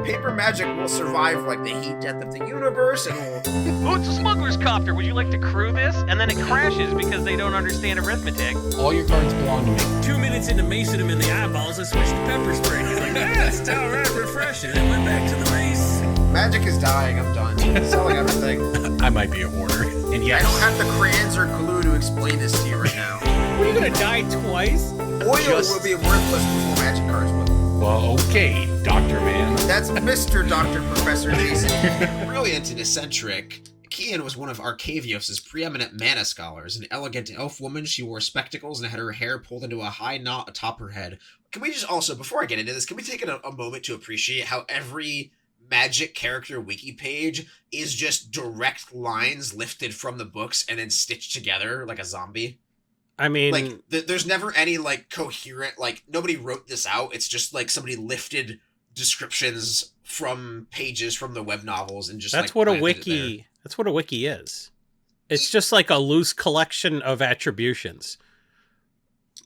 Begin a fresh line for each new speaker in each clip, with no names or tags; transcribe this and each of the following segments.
paper magic will survive like the heat death of the universe, and will...
Oh, it's a smuggler's copter. Would you like to crew this? And then it crashes because they don't understand arithmetic.
All your cards belong to me.
2 minutes into macing him in the eyeballs, I switched to pepper spray. He's like, it's all right, refreshing. And went back to the mace.
Magic is dying. I'm done. Selling everything.
I might be a hoarder. And
I
yes,
don't have the crayons or glue to explain this to you right now.
What, are you gonna die twice?
Oil will be worthless before magic cards will.
well, okay, Dr. Man.
That's Mr. Dr. Professor Jason.
Brilliant and eccentric, Kian was one of Arcavios' preeminent mana scholars. An elegant elf woman, she wore spectacles and had her hair pulled into a high knot atop her head. Can we just also, before I get into this, can we take a moment to appreciate how every Magic character wiki page is just direct lines lifted from the books and then stitched together like a zombie?
I mean,
like there's never any like coherent, like nobody wrote this out. It's just like somebody lifted descriptions from pages from the web novels and just
that's what a wiki. That's what a wiki is. It's just like a loose collection of attributions.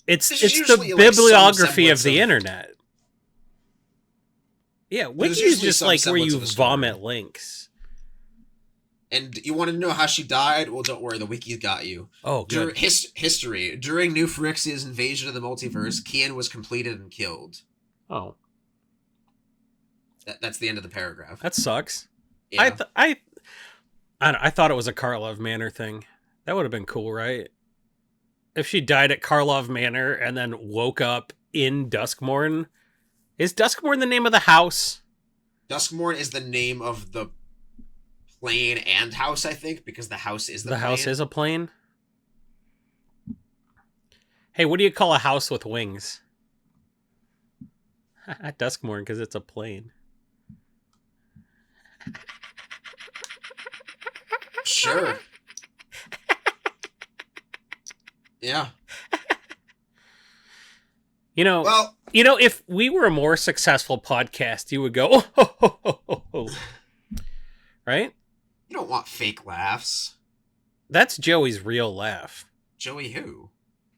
It's the bibliography of the internet. Yeah, wiki is just like where you vomit links.
And you want to know how she died? Well, don't worry, the wiki's got you.
Oh, good.
History. During New Phyrexia's invasion of the multiverse, Kian was completed and killed.
Oh.
That's the end of the paragraph.
That sucks.
Yeah.
I thought it was a Karlov Manor thing. That would have been cool, right? If she died at Karlov Manor and then woke up in Duskmourn. Is Duskmourn the name of the house?
Duskmourn is the name of the plane and house, I think, because the house is the plane.
House is a plane? Hey, what do you call a house with wings? Duskmourn, because it's a plane.
Sure. Yeah.
You know, if we were a more successful podcast, you would go, oh, ho, ho, ho, ho, ho. Right?
You don't want fake laughs.
That's Joey's real laugh.
Joey who?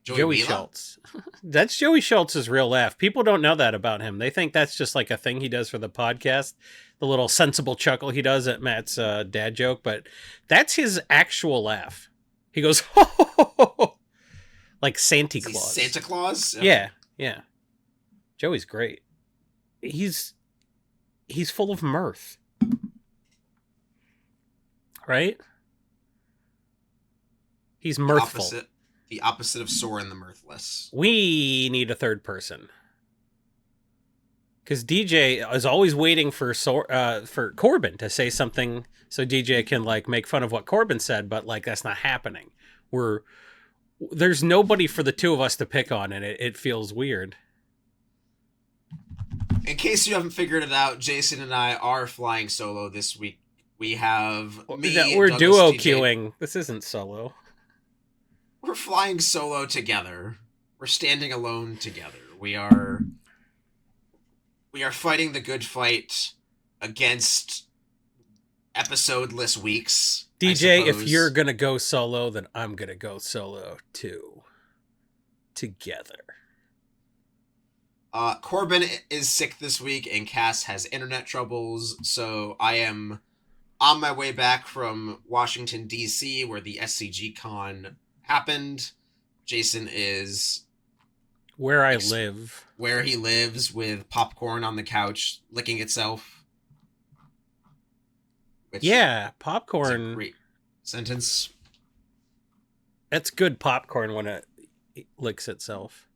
Joey Schultz. That's Joey Schultz's real laugh. People don't know that about him. They think that's just like a thing he does for the podcast. The little sensible chuckle he does at Matt's dad joke. But that's his actual laugh. He goes, ho, ho, ho, ho, ho. Like Santa Claus.
Santa Claus?
Yeah. Joey's great. He's full of mirth. Right? He's mirthful.
The opposite of Soren the Mirthless.
We need a third person. Because DJ is always waiting for Corbin to say something so DJ can like make fun of what Corbin said, but like that's not happening. There's nobody for the two of us to pick on, and it feels weird.
In case you haven't figured it out, Jason and I are flying solo this week. We have me
We're
and
duo
DJ.
queuing. This isn't solo.
We're flying solo together. We're standing alone together. We are fighting the good fight against episodeless weeks.
DJ, if you're going to go solo, then I'm going to go solo too. Together.
Corbin is sick this week and Cass has internet troubles, so I am on my way back from Washington, D.C., where the SCG Con happened. Jason is
where I live.
Where he lives with popcorn on the couch, licking itself.
Yeah, popcorn.
Is a great sentence.
That's good popcorn when it licks itself.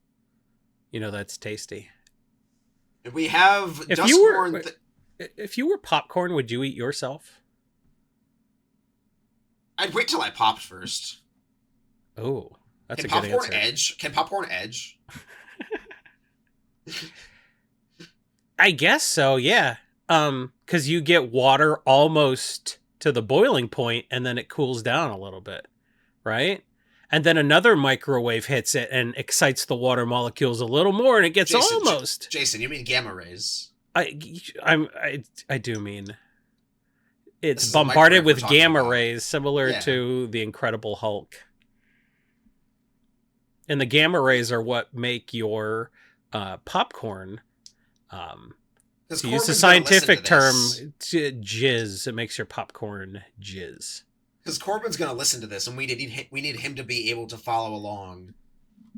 You know, that's tasty.
We have
if you were popcorn, would you eat yourself?
I'd wait till I popped first.
Oh, that's a good answer.
Can popcorn edge?
I guess so, yeah. Because you get water almost to the boiling point, and then it cools down a little bit, right? And then another microwave hits it and excites the water molecules a little more, and it gets almost.
Jason, you mean gamma rays?
I do mean it's bombarded with gamma rays, similar to the Incredible Hulk. And the gamma rays are what make your popcorn
'Cause
To use the
Corbin's gonna listen
scientific
to
term,
this.
jizz, it makes your popcorn jizz.
Because Corbin's going to listen to this, and we need him to be able to follow along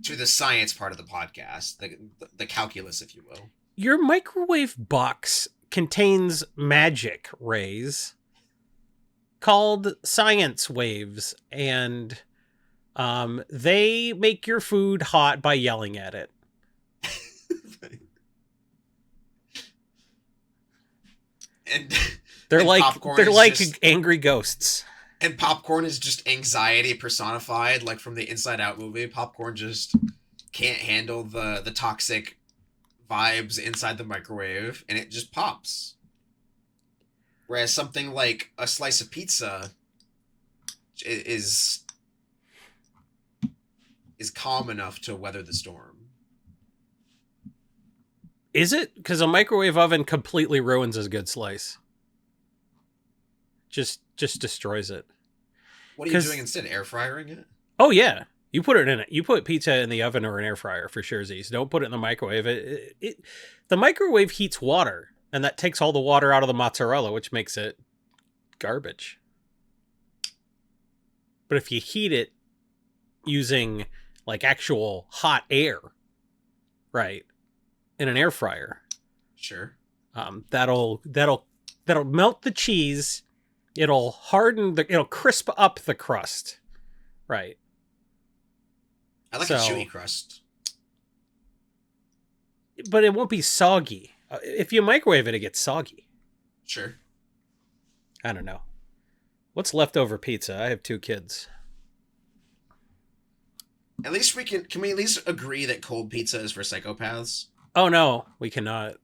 to the science part of the podcast, the calculus, if you will.
Your microwave box contains magic rays called science waves, and they make your food hot by yelling at it.
And
They're
and
like
popcorn is just-
angry ghosts.
And popcorn is just anxiety personified, like from the Inside Out movie. Popcorn just can't handle the toxic vibes inside the microwave, and it just pops. Whereas something like a slice of pizza is calm enough to weather the storm.
Is it? Because a microwave oven completely ruins a good slice. Just destroys it.
What are you doing instead? Air frying it?
Oh yeah, you put it in it. You put pizza in the oven or an air fryer for sure. Z's. Don't put it in the microwave. The microwave heats water, and that takes all the water out of the mozzarella, which makes it garbage. But if you heat it using like actual hot air, right, in an air fryer,
Sure.
that'll melt the cheese. It'll it'll crisp up the crust, right?
I like a chewy crust.
But it won't be soggy. If you microwave it, it gets soggy.
Sure.
I don't know. What's leftover pizza? I have 2 kids.
At least can we at least agree that cold pizza is for psychopaths?
Oh no, we cannot.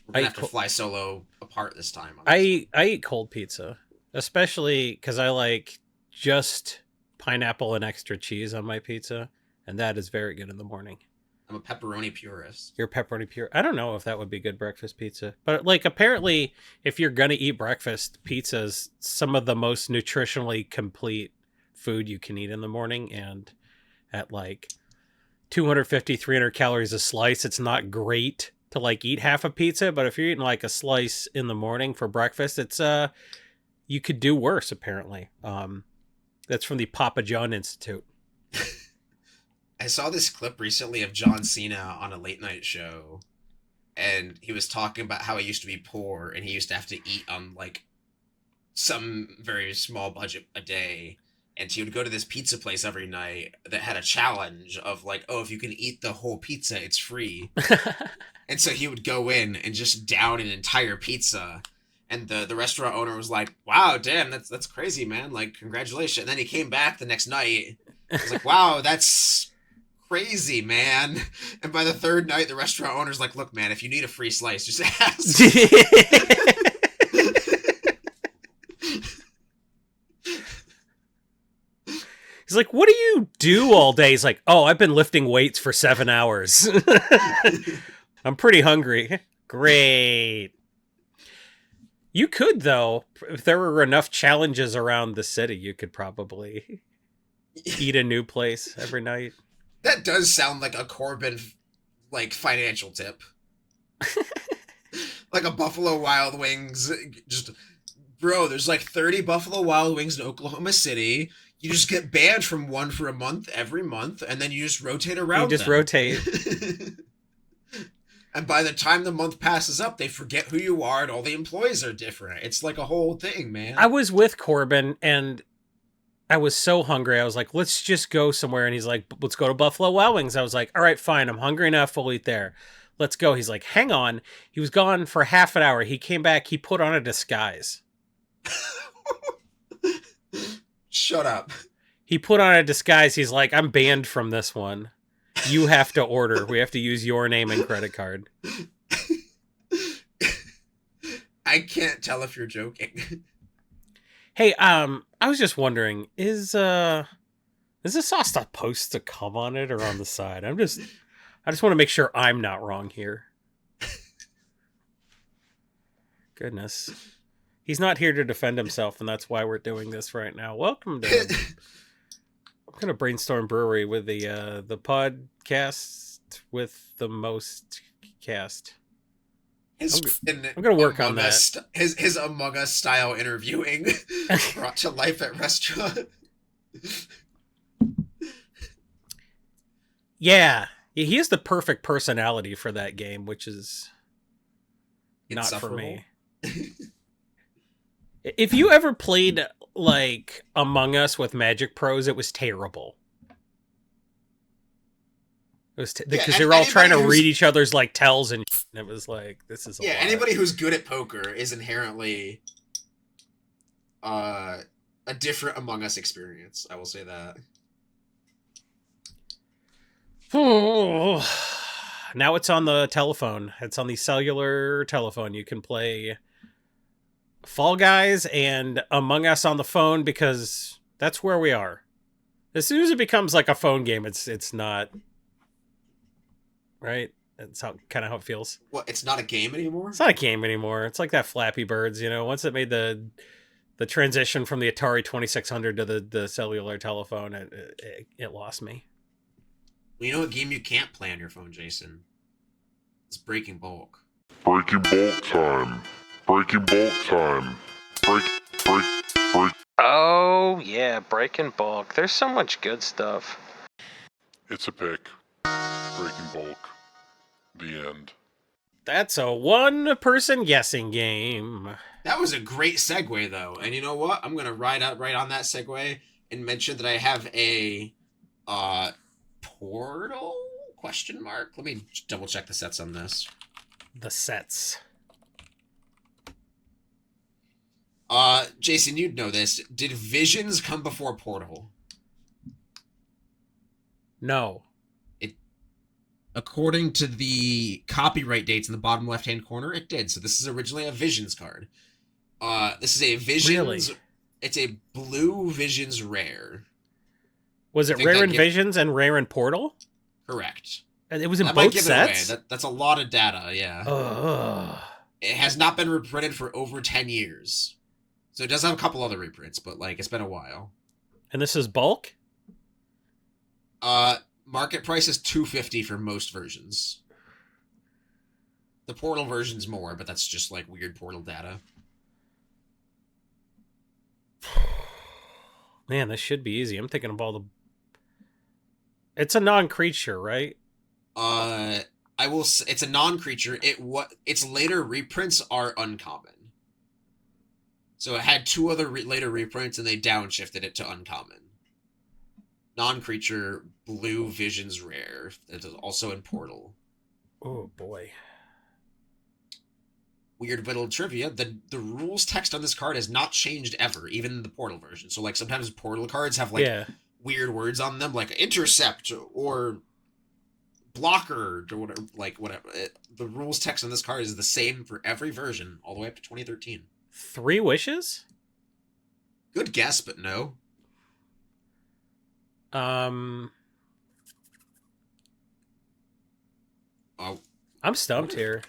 We're gonna have to fly solo apart this time.
I eat cold pizza, especially because I like just pineapple and extra cheese on my pizza, and that is very good in the morning.
I'm a pepperoni purist.
You're pepperoni pure. I don't know if that would be good breakfast pizza, but like apparently, if you're gonna eat breakfast, pizza's some of the most nutritionally complete food you can eat in the morning, and at like 250, 300 calories a slice, it's not great to like eat half a pizza, but if you're eating like a slice in the morning for breakfast, it's you could do worse apparently. That's from the Papa John Institute.
I saw this clip recently of John Cena on a late night show, and he was talking about how he used to be poor and he used to have to eat on like some very small budget a day, and he would go to this pizza place every night that had a challenge of like, oh, if you can eat the whole pizza, it's free. And so he would go in and just down an entire pizza. And the restaurant owner was like, wow, damn, that's crazy, man. Like, congratulations. And then he came back the next night. I was like, wow, that's crazy, man. And by the third night, the restaurant owner's like, look, man, if you need a free slice, just ask.
He's like, what do you do all day? He's like, oh, I've been lifting weights for 7 hours. I'm pretty hungry. Great. You could, though, if there were enough challenges around the city, you could probably eat a new place every night.
That does sound like a Corbin, like, financial tip. Like a Buffalo Wild Wings. Just, bro, there's like 30 Buffalo Wild Wings in Oklahoma City. You just get banned from one for a month every month, and then you just rotate around.
You just
them.
rotate.
And by the time the month passes up, they forget who you are, and all the employees are different. It's like a whole thing, man.
I was with Corbin, and I was so hungry. I was like, let's just go somewhere. And he's like, let's go to Buffalo Wild Wings. I was like, all right, fine. I'm hungry enough. We'll eat there. Let's go. He's like, hang on. He was gone for half an hour. He came back. He put on a disguise.
Shut up.
He put on a disguise. He's like, I'm banned from this one. You have to order. We have to use your name and credit card.
I can't tell if you're joking.
Hey, I was just wondering, is the sauce supposed to come on it or on the side? I just want to make sure I'm not wrong here. Goodness. He's not here to defend himself, and that's why we're doing this right now. Welcome to I'm going to Brainstorm Brewery with the podcast with the most cast.
His
I'm gonna work on
Among
that.
Us, his Among Us style interviewing brought to life at restaurant.
Yeah, he has the perfect personality for that game, which is not for me. If you ever played like Among Us with Magic Pros, it was terrible. It was because they were all trying to read each other's like tells and it was like, this is a lot.
Anybody who's good at poker is inherently a different Among Us experience. I will say that.
Now it's on the telephone. It's on the cellular telephone. You can play Fall Guys and Among Us on the phone because that's where we are. As soon as it becomes like a phone game, it's not. Right? That's kind of how it feels.
What? It's not a game anymore?
It's not a game anymore. It's like that Flappy Birds, you know. Once it made the transition from the Atari 2600 to the cellular telephone, it lost me.
Well, you know what game you can't play on your phone, Jason? It's Breaking Bulk.
Breaking bulk time. Breaking bulk time. Break.
Oh, yeah, Breaking Bulk. There's so much good stuff.
It's a pick. Breaking bulk. The end.
That's a one-person guessing game.
That was a great segue, though. And you know what? I'm going to ride right on that segue and mention that I have a Portal ? Let me double check the sets on this.
The sets.
Jason, you'd know this. Did Visions come before Portal?
No.
According to the copyright dates in the bottom left-hand corner, it did. So this is originally a Visions card. This is a Visions.
Really?
It's a blue Visions rare.
Was it Rare in Visions and Rare in Portal?
Correct.
And it was in
That might
both
give
sets?
it away. That's a lot of data, yeah.
Ugh.
It has not been reprinted for over 10 years. So it does have a couple other reprints, but like it's been a while.
And this is bulk?
Market price is $250 for most versions. The Portal version's more, but that's just like weird Portal data.
Man, this should be easy. I'm thinking of all the... It's a non-creature, right?
It's a non-creature. Its later reprints are uncommon. So it had two other later reprints, and they downshifted it to uncommon. Non-creature, blue Visions rare. It is also in Portal.
Oh, boy.
Weird little trivia. The rules text on this card has not changed ever, even in the Portal version. So, like, sometimes Portal cards have, like, weird words on them, like intercept or blocker or whatever. Like, whatever. The rules text on this card is the same for every version, all the way up to 2013.
3 wishes?
Good guess, but no.
I'm stumped here.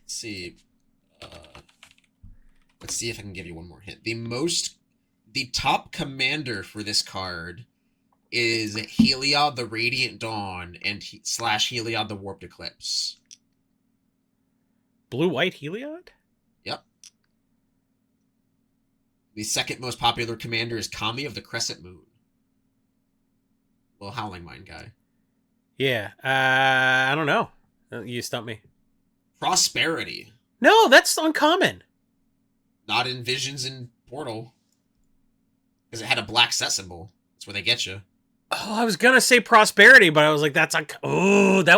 Let's see. Let's see if I can give you one more hint. The top commander for this card is Heliod the Radiant Dawn and / Heliod the Warped Eclipse.
Blue-white Heliod?
Yep. The second most popular commander is Kami of the Crescent Moon. Little Howling Mine guy.
Yeah. I don't know. You stumped me.
Prosperity.
No, that's uncommon.
Not in Visions in Portal. Because it had a black set symbol. That's where they get you.
Oh, I was gonna say Prosperity, but I was like, that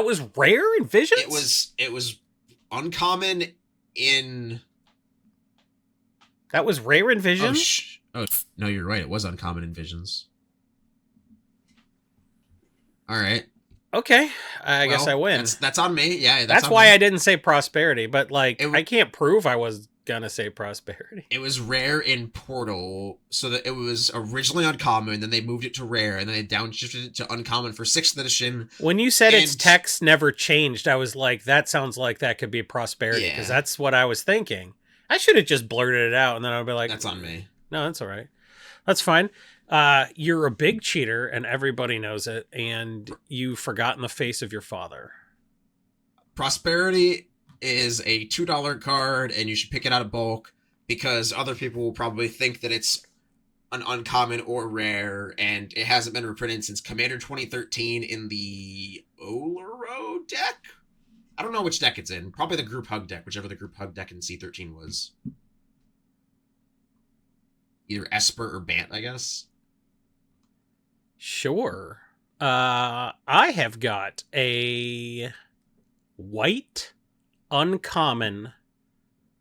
was rare in Visions?
It was uncommon in...
That was rare in Visions?
Oh, no, you're right. It was uncommon in Visions. Alright.
Okay. I guess I win.
That's on me. Yeah,
that's why I didn't say Prosperity, but like, I can't prove I was gonna say Prosperity.
It was rare in Portal, so that it was originally uncommon, then they moved it to rare, and then they downshifted it to uncommon for 6th edition.
When you said its text never changed, I was like, that sounds like that could be Prosperity, because that's what I was thinking. I should have just blurted it out, and then I'd be like...
That's on me.
No, that's all right. That's fine. You're a big cheater, and everybody knows it, and you've forgotten the face of your father.
Prosperity is a $2 card, and you should pick it out of bulk, because other people will probably think that it's an uncommon or rare, and it hasn't been reprinted since Commander 2013 in the Olero deck? I don't know which deck it's in. Probably the Group Hug deck, whichever the Group Hug deck in C13 was. Either Esper or Bant, I guess.
Sure. I have got a white uncommon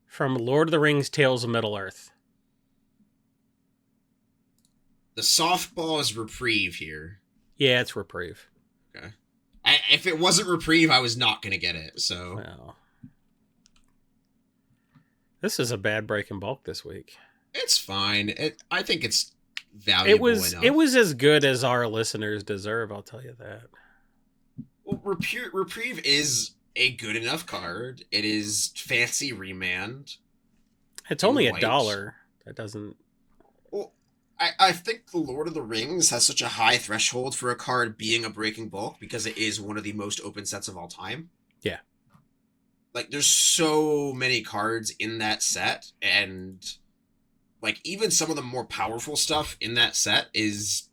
from Lord of the Rings Tales of Middle-earth.
The softball is Reprieve here.
Yeah, it's Reprieve.
Okay. If it wasn't Reprieve, I was not going to get it, so...
Well, this is a bad break in bulk this week.
It's fine. I think it's valuable enough.
It was as good as our listeners deserve, I'll tell you that.
Well, Reprieve is a good enough card. It is fancy remand.
It's only
white.
$1. That doesn't...
Well, I think the Lord of the Rings has such a high threshold for a card being a breaking bulk because it is one of the most open sets of all time.
Yeah.
Like, there's so many cards in that set, and like even some of the more powerful stuff in that set is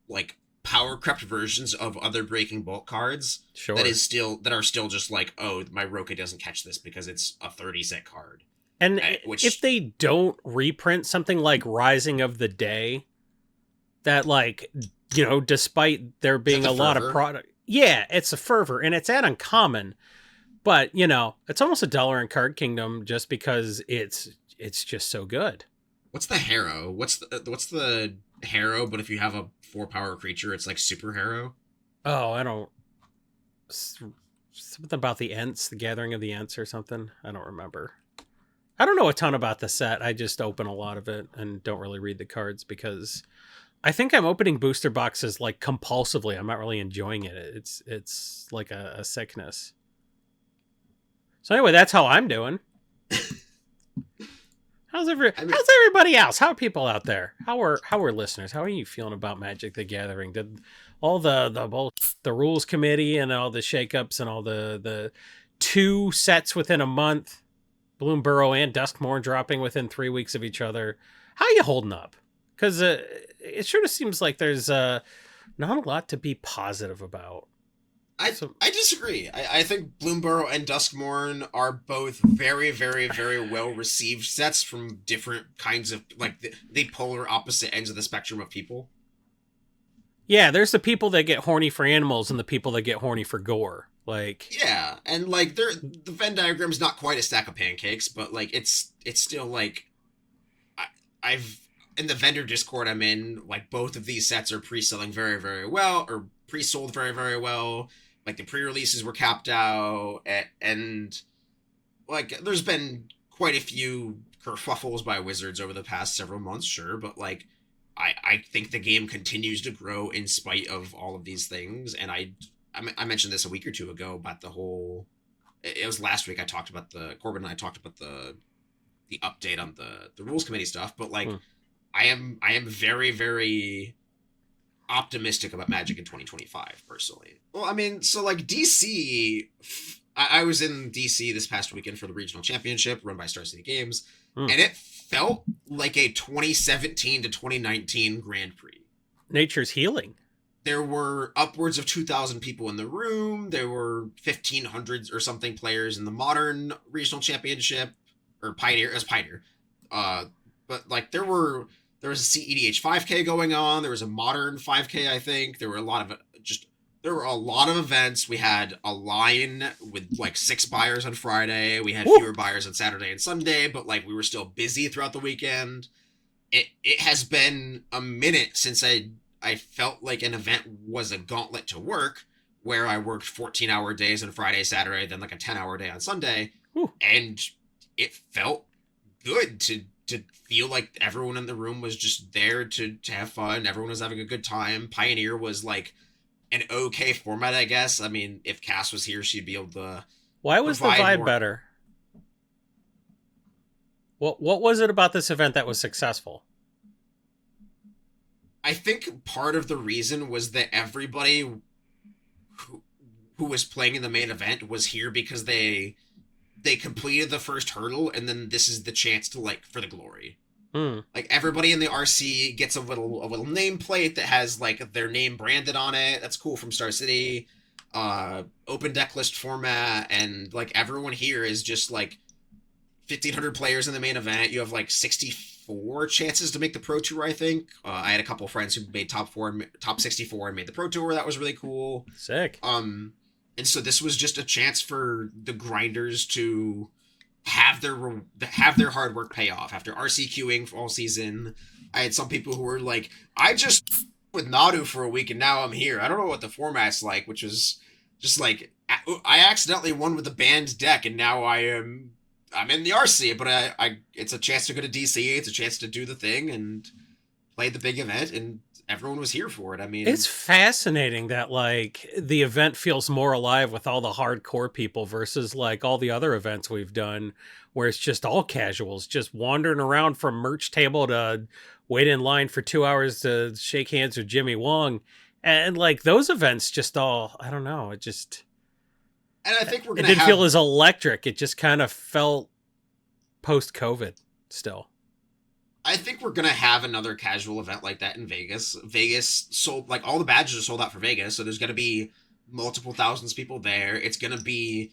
like power crept versions of other breaking bulk cards.
Sure.
That are still just like, oh, my Roka doesn't catch this because it's a 30 set card.
And
which,
if they don't reprint something like Rising of the Day, that like, you know, despite there being a lot of product, yeah, it's a fervor and it's at uncommon, but you know, it's almost $1 in Card Kingdom just because it's just so good.
What's the Harrow? What's the Harrow? But if you have a 4-power creature, it's like Super Harrow.
Oh, I don't. Something about the Ents, the Gathering of the Ents, or something. I don't remember. I don't know a ton about the set. I just open a lot of it and don't really read the cards because I think I'm opening booster boxes like compulsively. I'm not really enjoying it. It's like a sickness. So anyway, that's how I'm doing. How's everybody else? How are people out there? How are listeners? How are you feeling about Magic the Gathering? Did all the rules committee and all the shakeups and all the 2 sets within a month, Bloomburrow and Duskmourn dropping within 3 weeks of each other? How are you holding up? Because it sure seems like there's not a lot to be positive about.
I disagree. I think Bloomburrow and Duskmourn are both very, very, very well received sets from different kinds of, like, the polar opposite ends of the spectrum of people.
Yeah, there's the people that get horny for animals and the people that get horny for gore. Like,
yeah, and like the Venn diagram's not quite a stack of pancakes, but like it's still like I've in the vendor Discord I'm in, like both of these sets are pre-selling very, very well, or pre-sold very, very well. Like the pre-releases were capped out, and like there's been quite a few kerfuffles by Wizards over the past several months, sure, but like I think the game continues to grow in spite of all of these things, and I mentioned this a week or two ago about the whole. It was last week. Corbin and I talked about the update on the rules committee stuff, but like I am very, very optimistic about Magic in 2025 personally. Well, I mean, so like DC, I was in DC this past weekend for the regional championship run by Star City Games, and it felt like a 2017 to 2019 Grand Prix.
Nature's healing.
There were upwards of 2,000 people in the room. There were 1,500 or something players in the modern regional championship, or Pioneer, as Pioneer. But like there was a CEDH 5K going on. There was a modern 5K, I think. There were a lot of events. We had a line with like 6 buyers on Friday. We had fewer buyers on Saturday and Sunday, but like we were still busy throughout the weekend. It has been a minute since I felt like an event was a gauntlet to work, where I worked 14-hour days on Friday, Saturday, then like a 10-hour day on Sunday. And it felt good to feel like everyone in the room was just there to have fun. Everyone was having a good time. Pioneer was like an okay format, I guess. I mean, if Cass was here, she'd be able to.
Why was the vibe better? What was it about this event that was successful?
I think part of the reason was that everybody who was playing in the main event was here because they completed the first hurdle, and then this is the chance to, like, for the glory. Like, everybody in the RC gets a little nameplate that has, like, their name branded on it. That's cool, from Star City. Open deck list format, and, like, everyone here is just, like, 1,500 players in the main event. You have, like, 64 chances to make the Pro Tour, I think. I had a couple of friends who made top 64 and made the Pro Tour. That was really cool.
Sick.
And so this was just a chance for the grinders to have their hard work pay off. After RC queuing for all season, I had some people who were like, I just with Nadu for a week and now I'm here. I don't know what the format's like, which was just like, I accidentally won with the banned deck and now I'm in the RC, but I it's a chance to go to DC, it's a chance to do the thing and play the big event, and everyone was here for it. I mean,
it's fascinating that, like, the event feels more alive with all the hardcore people versus, like, all the other events we've done where it's just all casuals, just wandering around from merch table to wait in line for 2 hours to shake hands with Jimmy Wong. And, like, those events just all, I don't know, it just...
And I think we're
it
gonna
didn't feel as electric. It just kind of felt post-COVID still.
I think we're gonna have another casual event like that in Vegas. Vegas sold, like, all the badges are sold out for Vegas, so there's gonna be multiple thousands of people there. There's gonna be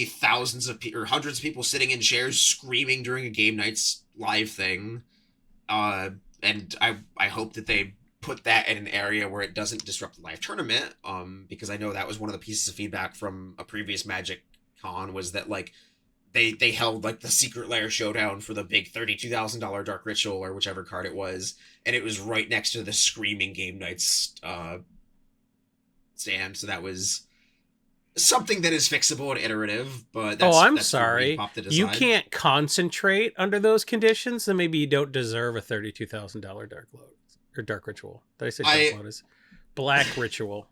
thousands of or hundreds of people sitting in chairs screaming during a game night's live thing. And I hope that they put that in an area where it doesn't disrupt the live tournament. Because I know that was one of the pieces of feedback from a previous Magic Con, was that, like, they held, like, the Secret Lair Showdown for the big $32,000 Dark Ritual or whichever card it was, and it was right next to the Screaming Game Nights stand. So that was something that is fixable and iterative, but that's
sorry. You can't concentrate under those conditions, then maybe you don't deserve a $32,000 Dark Load or Dark Ritual. Did I say Dark Lotus? Black Ritual.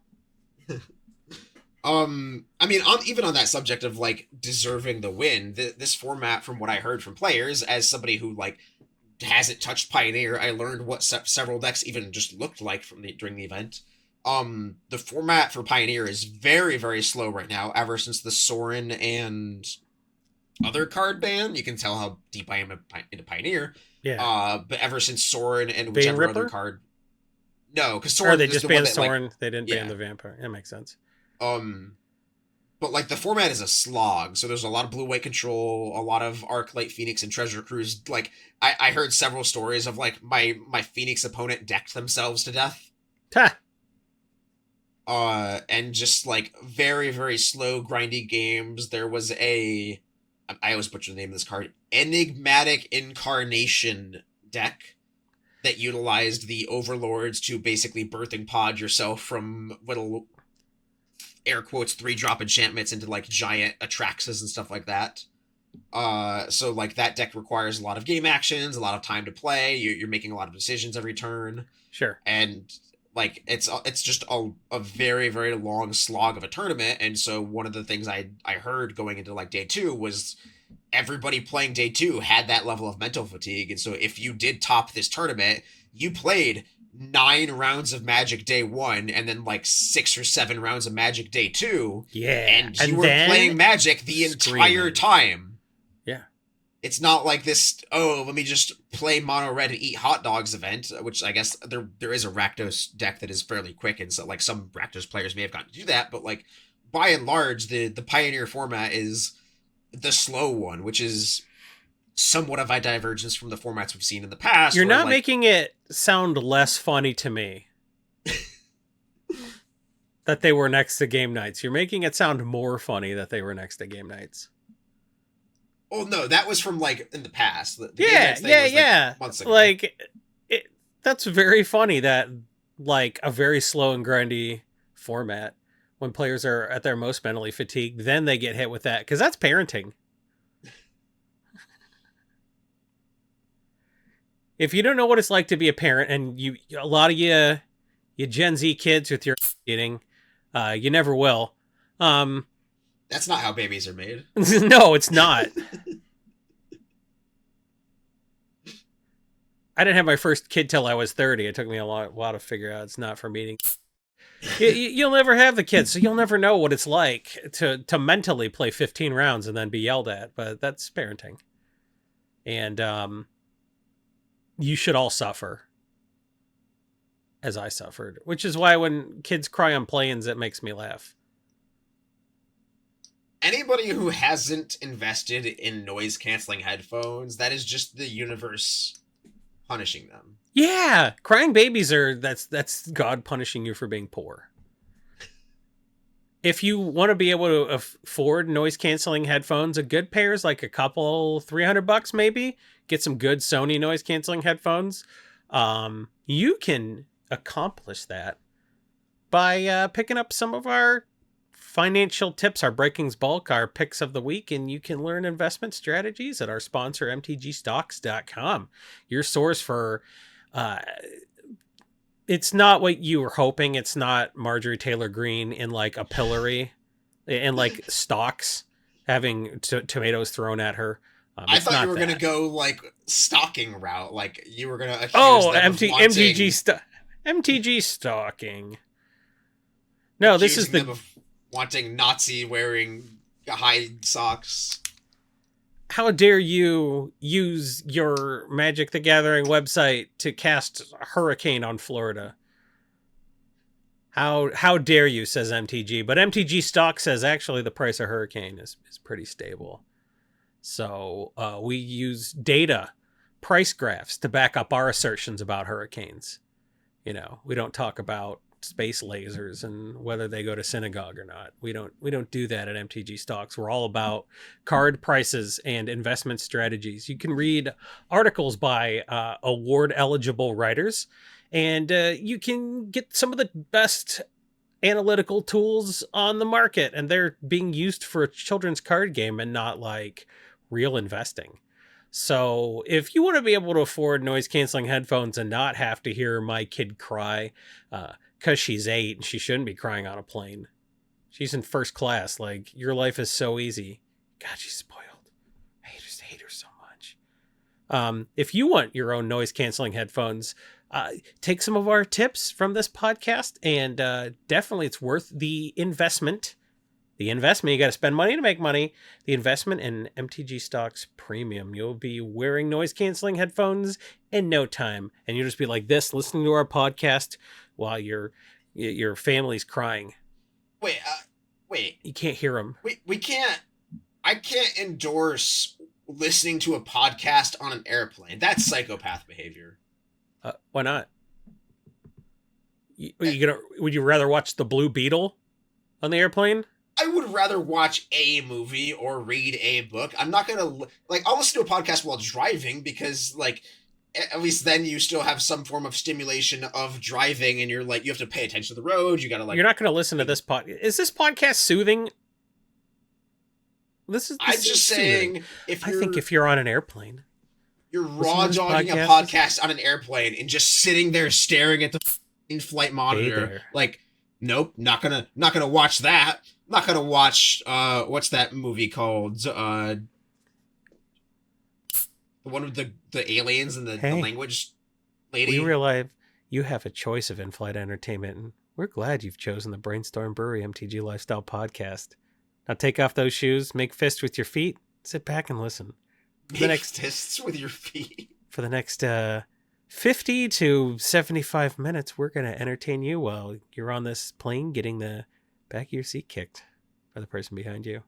I mean, even on that subject of, like, deserving the win, this format, from what I heard from players, as somebody who, like, hasn't touched Pioneer, I learned what several decks even just looked like during the event. The format for Pioneer is very, very slow right now, ever since the Sorin and other card ban. You can tell how deep I am into Pioneer.
Yeah.
But ever since Sorin and whichever other card... No, because Sorin...
they just banned Sorin, they didn't ban the Vampire. That makes sense.
But, like, the format is a slog, so there's a lot of blue-white control, a lot of Arc, Light Phoenix, and Treasure Cruise. Like, I heard several stories of, like, my Phoenix opponent decked themselves to death.
Ha!
And just, like, very, very slow, grindy games. There was I always butcher the name of this card, Enigmatic Incarnation deck that utilized the Overlords to basically birthing pod yourself from little... air quotes 3-drop enchantments into, like, giant Atraxas and stuff like that. So, like, that deck requires a lot of game actions, a lot of time to play. You're making a lot of decisions every turn.
Sure.
And, like, it's just a very, very long slog of a tournament. And so one of the things I heard going into, like, day 2 was everybody playing day 2 had that level of mental fatigue. And so if you did top this tournament, you played 9 rounds of Magic day 1 and then, like, 6 or 7 rounds of Magic day 2.
Yeah.
And you were playing Magic the entire time.
Yeah.
It's not like this, let me just play mono red and eat hot dogs event, which I guess there is a Rakdos deck that is fairly quick, and so, like, some Rakdos players may have gotten to do that, but, like, by and large, the Pioneer format is the slow one, which is somewhat of a divergence from the formats we've seen in the past.
You're not making it sound less funny to me that they were next to game nights. You're making it sound more funny that they were next to game nights.
Oh no, that was from, like, in the past. The
Yeah.
Months ago.
Like, that's very funny that, like, a very slow and grindy format, when players are at their most mentally fatigued, then they get hit with that, because that's parenting. If you don't know what it's like to be a parent, and a lot of you Gen Z kids with your eating, you never will.
That's not how babies are made.
No, it's not. I didn't have my first kid till I was 30. It took me a while to figure out it's not for me. You'll never have the kids, so you'll never know what it's like to mentally play 15 rounds and then be yelled at. But that's parenting. And you should all suffer as I suffered, which is why when kids cry on planes, it makes me laugh.
Anybody who hasn't invested in noise-canceling headphones, that is just the universe punishing them.
Yeah, crying babies that's God punishing you for being poor. If you want to be able to afford noise-canceling headphones, a good pair is like a couple $300 maybe. Get some good Sony noise-canceling headphones. You can accomplish that by picking up some of our financial tips, our Breakings Bulk, our picks of the week, and you can learn investment strategies at our sponsor, MTGstocks.com. Your source for, it's not what you were hoping. It's not Marjorie Taylor Greene in like a pillory, in like stocks, having tomatoes thrown at her.
I thought you were going to go like stalking route, like you were going to accuse them of
MTG stalking. No, this is
them of wanting Nazi wearing high socks.
How dare you use your Magic the Gathering website to cast a hurricane on Florida? How dare you, says MTG. But MTG Stock says actually the price of hurricane is pretty stable. So we use data, price graphs to back up our assertions about hurricanes. You know, we don't talk about space lasers and whether they go to synagogue or not. We don't do that at MTG Stocks. We're all about card prices and investment strategies. You can read articles by award eligible writers, and you can get some of the best analytical tools on the market, and they're being used for a children's card game and not like real investing. So if you want to be able to afford noise canceling headphones and not have to hear my kid cry, because she's 8 and she shouldn't be crying on a plane. She's in first class. Like, your life is so easy. God, she's spoiled. I just hate her so much. If you want your own noise canceling headphones, take some of our tips from this podcast, and definitely it's worth the investment. The investment, you got to spend money to make money. The investment in MTG Stocks Premium. You'll be wearing noise canceling headphones in no time, and you'll just be like this, listening to our podcast while your family's crying.
Wait.
You can't hear them.
We can't. I can't endorse listening to a podcast on an airplane. That's psychopath behavior.
Why not? Would you rather watch the Blue Beetle on the airplane?
I would rather watch a movie or read a book. I'm not gonna I'll listen to a podcast while driving because at least then you still have some form of stimulation of driving, and you have to pay attention to the road. You gotta
You're not gonna listen to this Is this podcast soothing?
I'm just saying.
I think if you're on an airplane,
you're raw dogging a podcast on an airplane and just sitting there staring at the in-flight monitor. Nope, not gonna watch that. Not gonna watch what's that movie called? The one with the aliens and the language lady.
We realize you have a choice of in-flight entertainment, and we're glad you've chosen the Brainstorm Brewery MTG Lifestyle Podcast. Now take off those shoes, make fists with your feet, sit back and listen.
Fists with your feet.
For the next 50 to 75 minutes, we're going to entertain you while you're on this plane getting the back of your seat kicked by the person behind you.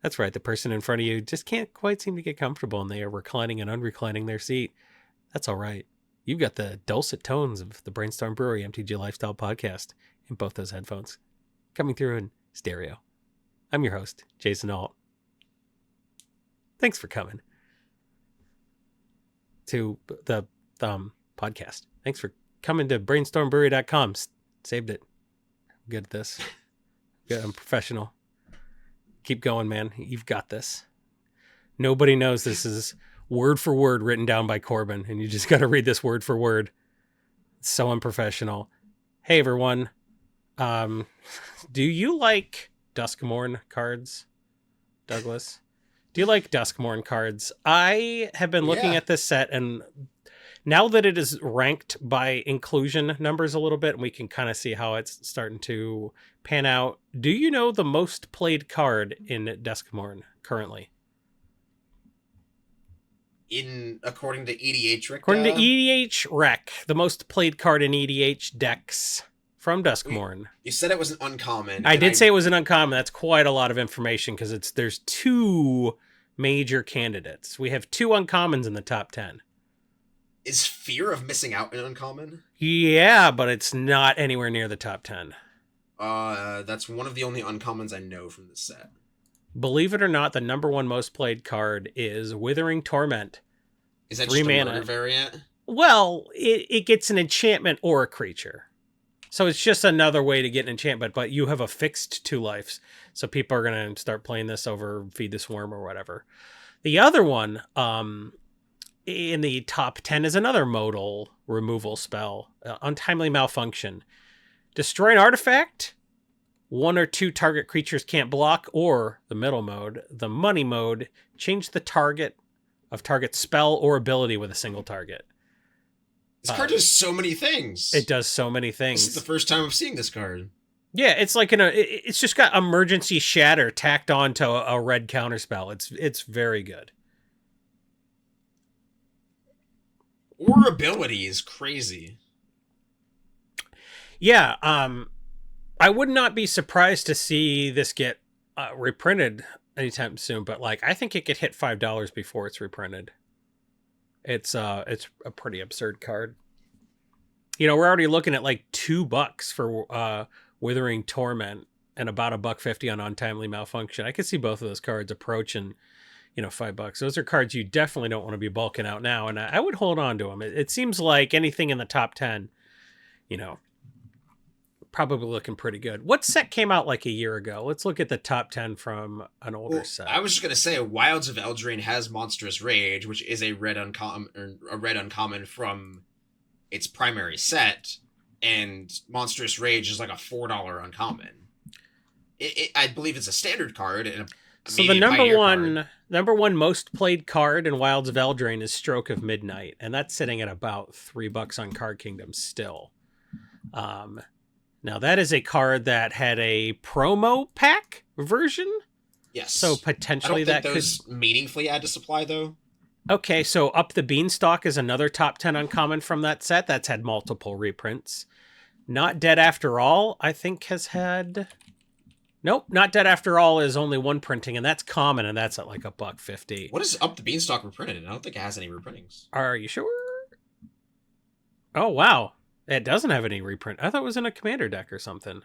That's right, the person in front of you just can't quite seem to get comfortable, and they are reclining and unreclining their seat. That's all right. You've got the dulcet tones of the Brainstorm Brewery MTG Lifestyle Podcast in both those headphones, coming through in stereo. I'm your host, Jason Alt. Thanks for coming to the podcast. Thanks for coming to brainstormbrewery.com. Saved it. I'm good at this. Good, I'm professional. Keep going, man. You've got this. Nobody knows this is word for word written down by Corbin, and you just got to read this word for word. It's so unprofessional. Hey, everyone. Do you like Duskmourn cards, Douglas? Do you like Duskmourn cards? I have been looking at this set, and Now that it is ranked by inclusion numbers a little bit, we can kind of see how it's starting to pan out. Do you know the most played card in Duskmourn currently?
According to EDH Rec.
According to EDH Rec, the most played card in EDH decks from Duskmourn.
You said it was an uncommon.
I did say it was an uncommon. That's quite a lot of information because there's 2 major candidates. We have 2 uncommons in the top 10.
Is Fear of Missing Out an uncommon?
Yeah, but it's not anywhere near the top 10.
That's one of the only uncommons I know from this set.
Believe it or not, the number 1 most played card is Withering Torment.
Is that
3
just a
mana
murder variant?
Well, it gets an enchantment or a creature. So it's just another way to get an enchantment, but you have a fixed 2 lives. So people are going to start playing this over Feed the Swarm or whatever. The other one in the top 10 is another modal removal spell, Untimely Malfunction. Destroy an artifact. 1 or 2 target creatures can't block, or the middle mode, the money mode, change the target of target spell or ability with a single target.
This card does so many things.
It does so many things.
This is the first time I'm seeing this card.
Yeah, it's like it's just got Emergency Shatter tacked on to a red counterspell. It's very good.
Or ability is crazy.
Yeah, I would not be surprised to see this get reprinted anytime soon, but like I think it could hit $5 before it's reprinted. It's a pretty absurd card. You know, we're already looking at like $2 for Withering Torment and about $1.50 on Untimely Malfunction. I could see both of those cards approaching, $5. Those are cards you definitely don't want to be bulking out now, and I would hold on to them. It seems like anything in the top 10, probably looking pretty good. What set came out like a year ago? Let's look at the top 10 from an older set.
I was just going to say, Wilds of Eldraine has Monstrous Rage, which is a red uncommon from its primary set, and Monstrous Rage is like a $4 uncommon. I believe it's a standard card, and
so the number one most played card in Wilds of Eldraine is Stroke of Midnight, and that's sitting at about $3 on Card Kingdom still. Now, that is a card that had a promo pack version.
Yes.
So potentially that could
meaningfully add to supply, though.
Okay, so Up the Beanstalk is another top 10 uncommon from that set. That's had multiple reprints. Not Dead After All, I think, has had... Nope, Not Dead After All is only 1 printing, and that's common, and that's at like $1.50.
What is Up the Beanstalk reprinted? I don't think it has any reprintings.
Are you sure? Oh, wow. It doesn't have any reprint. I thought it was in a commander deck or something.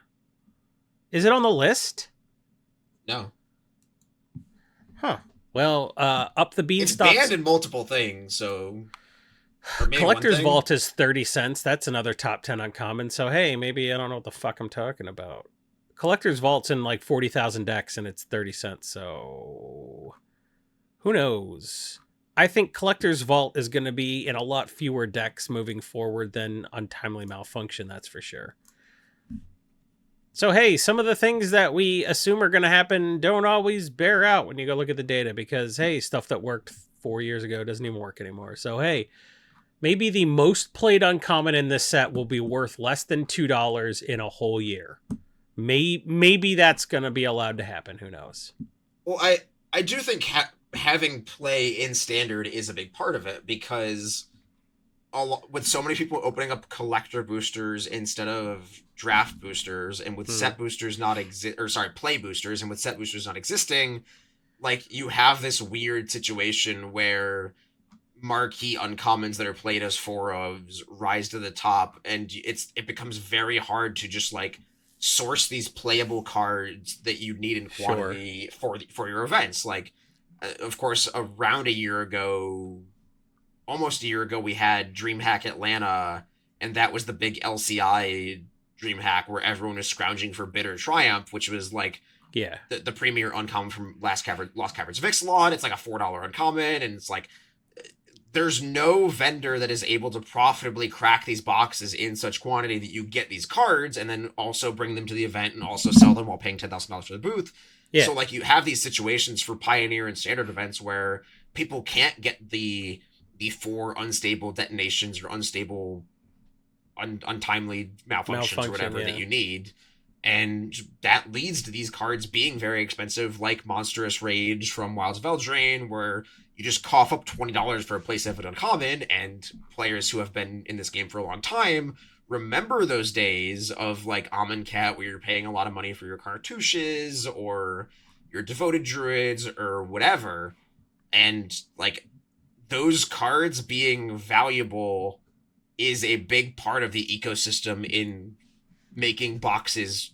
Is it on the list?
No.
Huh. Well, Up the Beanstalk.
It's banned in multiple things, so...
Collector's Vault is 30 cents. That's another top 10 uncommon. So, hey, maybe I don't know what the fuck I'm talking about. Collector's Vault's in like 40,000 decks and it's 30 cents. So, who knows? I think Collector's Vault is going to be in a lot fewer decks moving forward than Untimely Malfunction, that's for sure. So, hey, some of the things that we assume are going to happen don't always bear out when you go look at the data because, hey, stuff that worked 4 years ago doesn't even work anymore. So, hey, maybe the most played uncommon in this set will be worth less than $2 in a whole year. Maybe that's going to be allowed to happen. Who knows?
Well, I do think having play in Standard is a big part of it because with so many people opening up collector boosters instead of draft boosters, and with set boosters play boosters, and with set boosters not existing, like you have this weird situation where marquee uncommons that are played as 4-ofs rise to the top, and it becomes very hard to just like source these playable cards that you need in quantity for your events. Like, of course, around almost a year ago, we had DreamHack Atlanta, and that was the big LCI DreamHack where everyone was scrounging for Bitter Triumph, which was like the premier uncommon from Lost Caverns of Ixalan. It's like a $4 uncommon, and it's like there's no vendor that is able to profitably crack these boxes in such quantity that you get these cards and then also bring them to the event and also sell them while paying $10,000 for the booth. Yeah. So like you have these situations for Pioneer and Standard events where people can't get the the 4 unstable detonations or unstable, untimely malfunctions or whatever that you need. And that leads to these cards being very expensive, like Monstrous Rage from Wilds of Eldraine, where you just cough up $20 for a place-effort uncommon, and players who have been in this game for a long time remember those days of, like, Amonkhet, where you're paying a lot of money for your cartouches, or your Devoted Druids, or whatever. And, like, those cards being valuable is a big part of the ecosystem in making boxes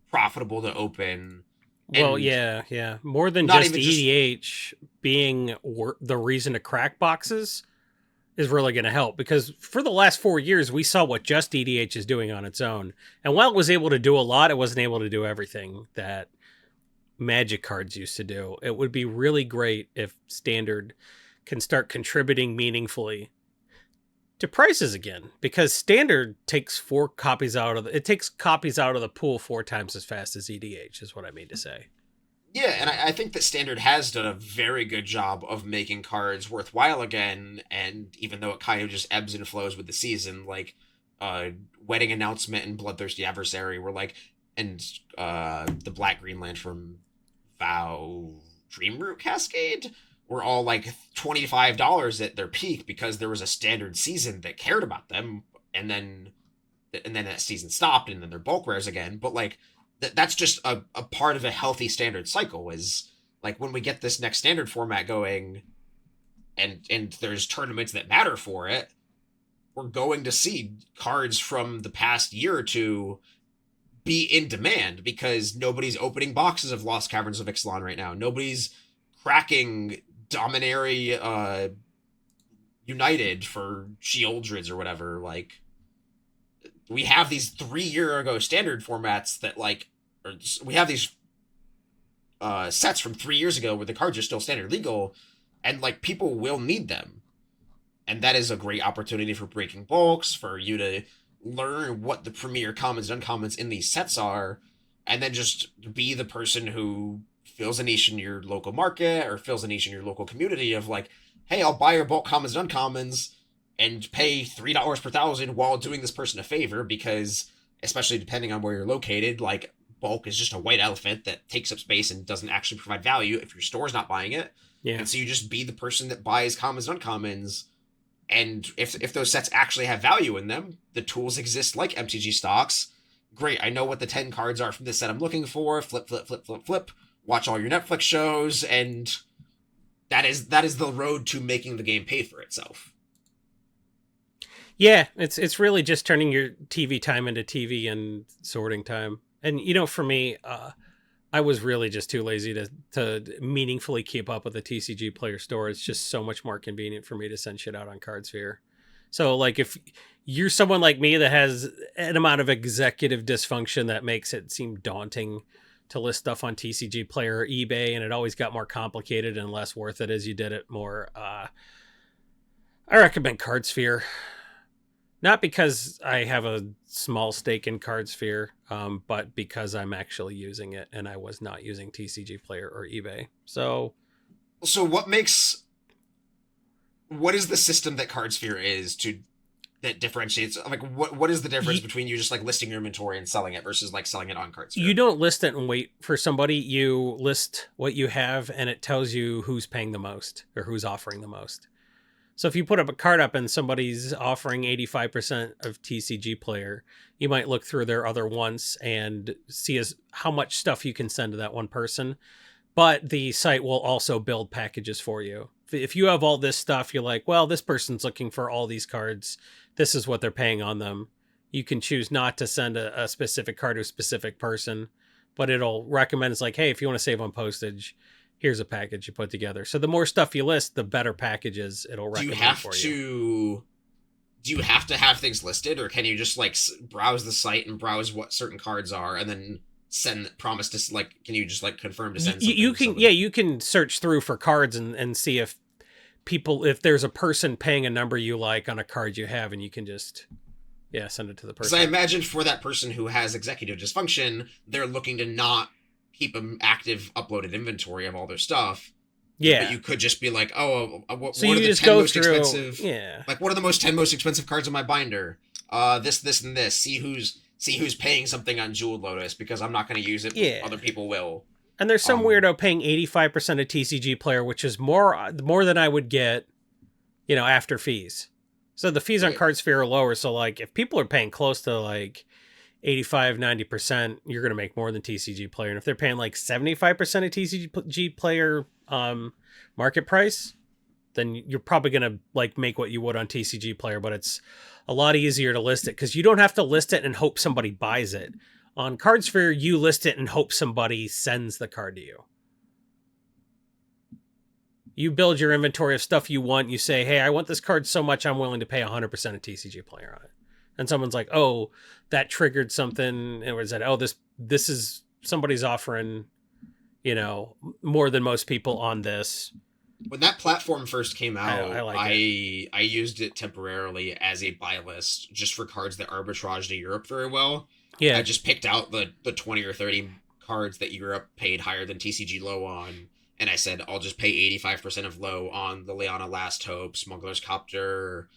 profitable to open.
Well, yeah. More than just EDH being the reason to crack boxes is really going to help, because for the last 4 years, we saw what just EDH is doing on its own. And while it was able to do a lot, it wasn't able to do everything that Magic cards used to do. It would be really great if Standard can start contributing meaningfully to prices again, because Standard takes copies out of the pool 4 times as fast as EDH, is what I mean to say.
Yeah, and I think that Standard has done a very good job of making cards worthwhile again, and even though it kind of just ebbs and flows with the season, like Wedding Announcement and Bloodthirsty Adversary were like, and the Black Greenland from Vow Dreamroot Cascade were all like $25 at their peak because there was a Standard season that cared about them, and then that season stopped, and then they're bulk rares again. But like that's just a part of a healthy Standard cycle, is like when we get this next Standard format going, and there's tournaments that matter for it, we're going to see cards from the past year or two be in demand because nobody's opening boxes of Lost Caverns of Ixalan right now. Nobody's cracking Dominary United for Sheoldreds or whatever. Like, we have these 3 year ago Standard formats that we have these sets from 3 years ago where the cards are still Standard legal, and like people will need them. And that is a great opportunity for breaking bulks, for you to learn what the premier commons and uncommons in these sets are, and then just be the person who fills a niche in your local market or fills a niche in your local community of like, hey, I'll buy your bulk commons and uncommons and pay $3 per 1,000 while doing this person a favor, because especially depending on where you're located, like bulk is just a white elephant that takes up space and doesn't actually provide value if your store's not buying it.
Yeah.
And so you just be the person that buys commons and uncommons. And if those sets actually have value in them, the tools exist like MTGstocks. Great, I know what the 10 cards are from this set I'm looking for. Flip, flip, flip, flip, flip. Watch all your Netflix shows, and that is the road to making the game pay for itself.
Yeah, it's really just turning your TV time into TV and sorting time. And for me, I was really just too lazy to meaningfully keep up with the TCG Player Store. It's just so much more convenient for me to send shit out on Cardsphere. So, like, if you're someone like me that has an amount of executive dysfunction that makes it seem daunting to list stuff on TCG Player or eBay, and it always got more complicated and less worth it as you did it more, I recommend Cardsphere. Not because I have a small stake in Cardsphere, but because I'm actually using it, and I was not using TCG Player or eBay. So what is the system that Cardsphere is that differentiates? Like, what is the difference between you just like listing your inventory and selling it versus like selling it on Cardsphere? You don't list it and wait for somebody. You list what you have, and it tells you who's paying the most or who's offering the most. So if you put up a card up and somebody's offering 85% of TCG Player, you might look through their other once and see how much stuff you can send to that one person. But the site will also build packages for you. If you have all this stuff, you're like, well, this person's looking for all these cards. This is what they're paying on them. You can choose not to send a specific card to a specific person, but it'll recommend, it's like, hey, if you want to save on postage, here's a package you put together. So the more stuff you list, the better packages it'll recommend for you.
Do you have to have things listed, or can you just like browse the site and browse what certain cards are and then can you just like confirm to send something?
You can search through for cards and see if there's a person paying a number you like on a card you have, and you can just send it to the person.
Because I imagine for that person who has executive dysfunction, they're looking to not keep an active uploaded inventory of all their stuff.
Yeah.
But you could just be like, oh, what
So
are
you
the
just
10
go
most
through.
expensive?
Yeah.
Like, what are the 10 most expensive cards in my binder? This, and this. See who's paying something on Jeweled Lotus because I'm not going to use it, but
Yeah.
other people will.
And there's some weirdo paying 85% of TCG Player, which is more than I would get, after fees. So the fees on
Right.
Cardsphere are lower. So like, if people are paying close to like 85, 90%, you're going to make more than TCG Player. And if they're paying like 75% of TCG Player market price, then you're probably going to like make what you would on TCG Player, but it's a lot easier to list it because you don't have to list it and hope somebody buys it. On Cardsphere, you list it and hope somebody sends the card to you. You build your inventory of stuff you want. You say, hey, I want this card so much, I'm willing to pay 100% of TCG Player on it. And someone's like, oh, that triggered something. And was that, oh, this is somebody's offering, more than most people on this.
When that platform first came out,
I
used it temporarily as a buy list just for cards that arbitrage to Europe very well.
Yeah.
I just picked out the 20 or 30 cards that Europe paid higher than TCG low on, and I said I'll just pay 85% of low on the Leona Last Hope, Smuggler's Copter,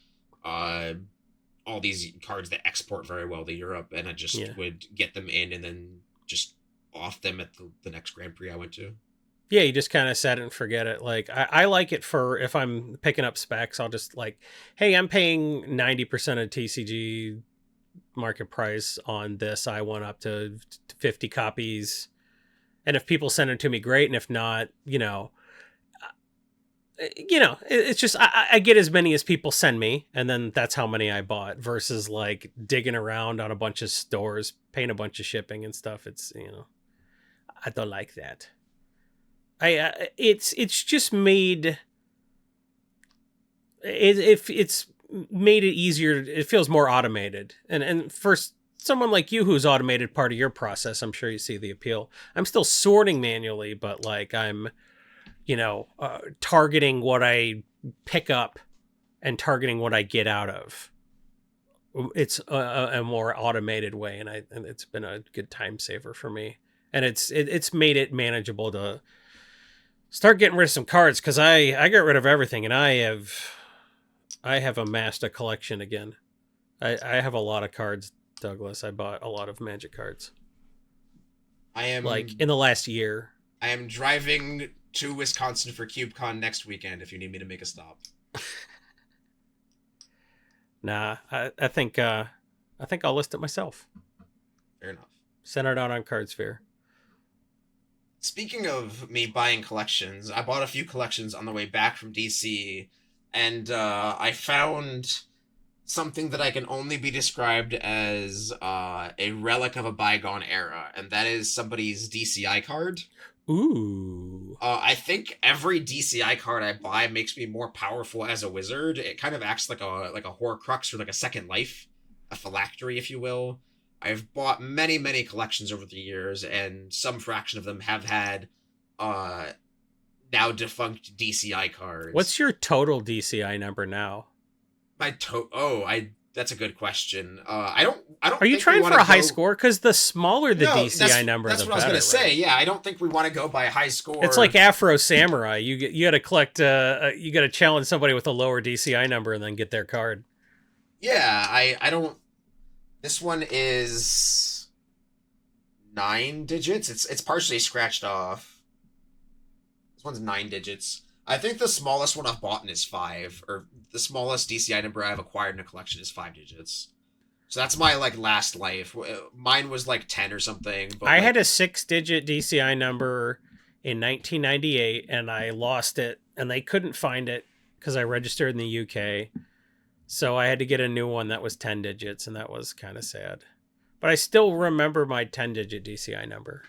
all these cards that export very well to Europe, and I just would get them in and then just off them at the next Grand Prix I went to.
Yeah, you just kind of set it and forget it. Like, I like it for if I'm picking up specs, I'll just like, hey, I'm paying 90% of TCG market price on this. I want up to 50 copies. And if people send it to me, great. And if not, it's just, I get as many as people send me. And then that's how many I bought versus like digging around on a bunch of stores, paying a bunch of shipping and stuff. It's, I don't like that. It's just made it's made it easier. It feels more automated. And for someone like you who's automated part of your process, I'm sure you see the appeal. I'm still sorting manually, but like I'm, targeting what I pick up and targeting what I get out of. It's a more automated way, and it's been a good time saver for me. And it's made it manageable to start getting rid of some cards because I got rid of everything, and I have amassed a collection again. I have a lot of cards, Douglas. I bought a lot of Magic cards.
I am
like in the last year.
I am driving to Wisconsin for CubeCon next weekend if you need me to make a stop.
Nah, I think I'll list it myself.
Fair enough.
Send it out on Cardsphere.
Speaking of me buying collections, I bought a few collections on the way back from DC, and I found something that I can only be described as a relic of a bygone era, and that is somebody's DCI card.
Ooh.
I think every DCI card I buy makes me more powerful as a wizard. It kind of acts like a Horcrux or like a second life, a phylactery, if you will. I've bought many, many collections over the years, and some fraction of them have had now defunct DCI cards.
What's your total DCI number now?
That's a good question. I don't.
Are you trying for a high score? Because the smaller the DCI number,
that's
the
what
better.
I was gonna say.
Right?
Yeah, I don't think we want to go by a high score.
It's like Afro Samurai. You got to collect. You got to challenge somebody with a lower DCI number and then get their card.
Yeah, I don't. This one is 9 digits. It's partially scratched off. This one's 9 digits. I think the smallest one I've bought is 5, or the smallest DCI number I've acquired in a collection is 5 digits. So that's my last life. Mine was 10 or something. But
I had a 6-digit DCI number in 1998, and I lost it, and they couldn't find it because I registered in the UK. So I had to get a new one that was 10 digits, and that was kind of sad. But I still remember my 10-digit DCI number.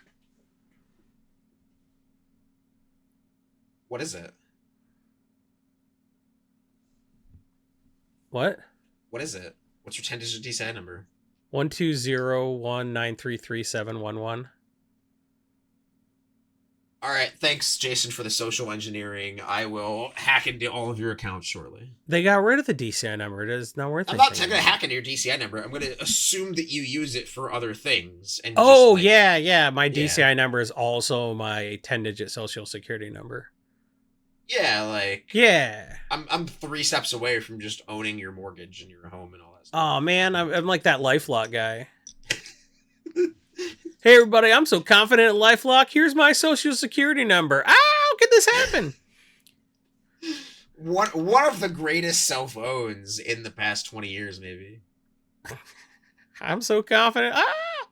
What is it?
What?
What is it? What's your 10-digit DCI number?
1201933711.
All right, thanks, Jason, for the social engineering. I will hack into all of your accounts shortly.
They got rid of the DCI number. It is not worth it.
I'm not going to hack into your DCI number. I'm going to assume that you use it for other things. And
oh, yeah. My DCI number is also my 10-digit social security number.
Yeah, like
Yeah.
I'm 3 steps away from just owning your mortgage and your home and all that stuff.
Oh man, I'm like that LifeLock guy. Hey everybody, I'm so confident at LifeLock. Here's my social security number. Ah, how could this happen?
One of the greatest cell phones in the past 20 years, maybe.
I'm so confident. Ah!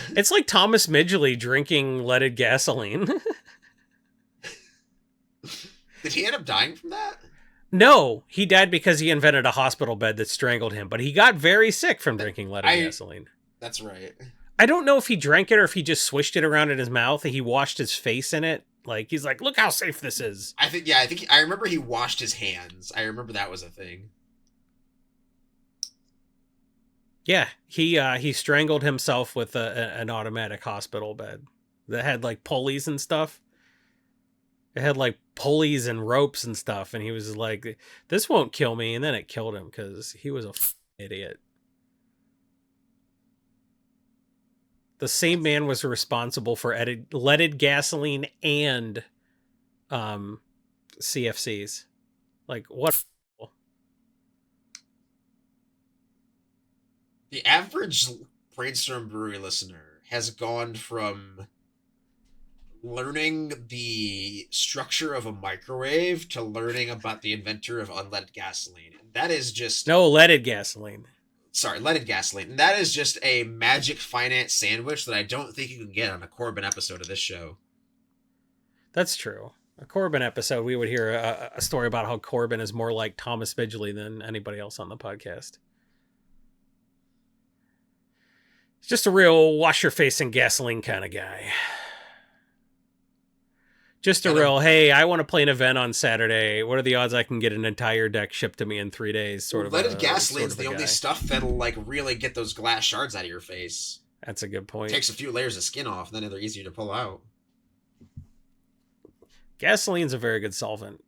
It's like Thomas Midgley drinking leaded gasoline.
Did he end up dying from that?
No, he died because he invented a hospital bed that strangled him, but he got very sick from drinking leaded gasoline.
That's right.
I don't know if he drank it or if he just swished it around in his mouth and he washed his face in it. Like, he's like, look how safe this is.
I remember he washed his hands. I remember that was a thing.
Yeah, he strangled himself with an automatic hospital bed that had like pulleys and stuff. It had like pulleys and ropes and stuff, and he was like, "This won't kill me," and then it killed him because he was a idiot. The same man was responsible for leaded gasoline and CFCs. Like, what?
The average Brainstorm Brewery listener has gone from learning the structure of a microwave to learning about the inventor of unleaded gasoline. And that is just...
No, leaded gasoline.
Sorry, leaded gasoline. And that is just a magic finance sandwich that I don't think you can get on a Corbin episode of this show.
That's true. A Corbin episode, we would hear a story about how Corbin is more like Thomas Midgley than anybody else on the podcast. He's just a real wash your face in gasoline kind of guy. Just a real, hey, I want to play an event on Saturday. What are the odds I can get an entire deck shipped to me in 3 days? Sort of.
Leaded gasoline's the only stuff that'll like really get those glass shards out of your face.
That's a good point.
It takes a few layers of skin off, and then they're easier to pull out.
Gasoline's a very good solvent.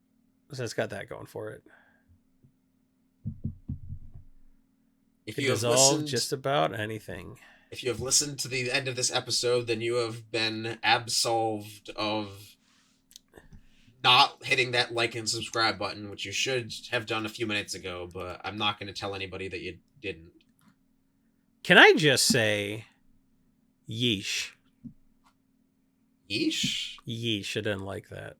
So it's got that going for it.
If
It
you have
dissolves
listened,
just about anything.
if you have listened to the end of this episode, then you have been absolved of not hitting that like and subscribe button, which you should have done a few minutes ago, but I'm not going to tell anybody that you didn't.
Can I just say, yeesh.
Yeesh?
Yeesh, I didn't like that.